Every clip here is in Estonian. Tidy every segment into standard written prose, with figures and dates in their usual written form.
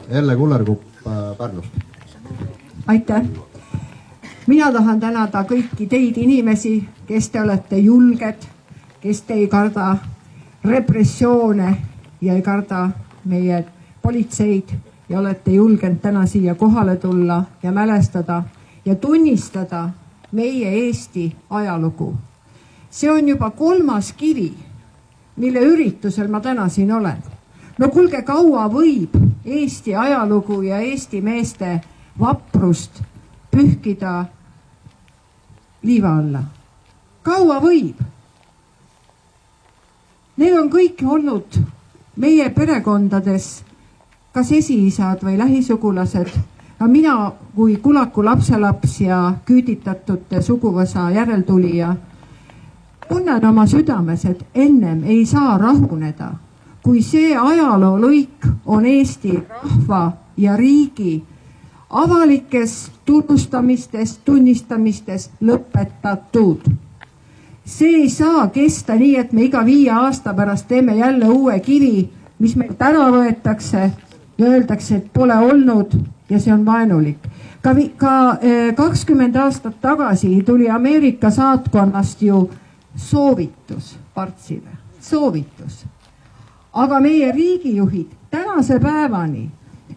Elle Kullerkupp Pärnust. Aitäh! Mina tahan tänada kõiki teid inimesi, kes te olete julged, kes te ei karda repressioone ja ei karda meie politseid ja olete julgenud täna siia kohale tulla ja mälestada ja tunnistada meie Eesti ajalugu. See on juba 3. kivi, mille üritusel ma täna siin olen. No kuulge, kaua võib Eesti ajalugu ja Eesti meeste vaprust pühkida liiva alla? Kaua võib? Need on kõik olnud meie perekondades kas esiisad või lähisugulased. Mina kui Kulaku lapselaps ja küüditatute suguvõsa järeltulija tunnen oma südames, et ennem ei saa rahuneda, kui see ajaloo lõik on Eesti rahva ja riigi avalikes tunnustamistes, tunnistamistes lõpetatud. See ei saa kesta nii, et me iga 5 aasta pärast teeme jälle uue kivi, mis meilt ära võetakse ja öeldakse, et pole olnud ja see on vaenulik. Ka 20 aastat tagasi tuli Ameerika saatkonnast ju soovitus Partsile. Soovitus. Aga meie riigijuhid tänase päevani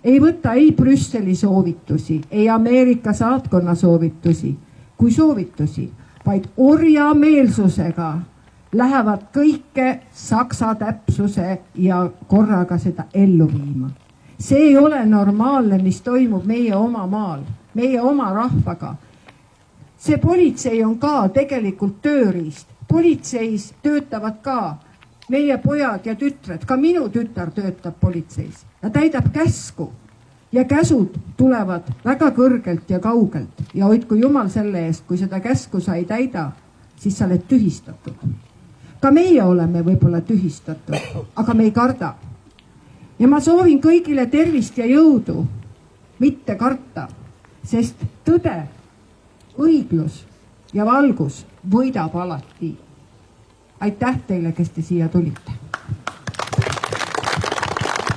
ei võta ei Brüsseli soovitusi, ei Ameerika saatkonna soovitusi kui soovitusi, vaid orjameelsusega lähevad kõike saksa täpsuse ja korraga seda ellu viima. See ei ole normaalne, mis toimub meie oma maal, meie oma rahvaga. See politsei on ka tegelikult tööriist. Politseis töötavad ka meie pojad ja tütred, ka minu tütar töötab politseis ja täidab käsku. Ja käsud tulevad väga kõrgelt ja kaugelt ja hoidku Jumal selle eest, kui seda käsku sa ei täida, siis sa oled tühistatud. Ka meie oleme võib-olla tühistatud, aga me ei karda. Ja ma soovin kõigile tervist ja jõudu, mitte karta, sest tõde, õiglus ja valgus võidab alati. Aitäh teile, kes te siia tulite.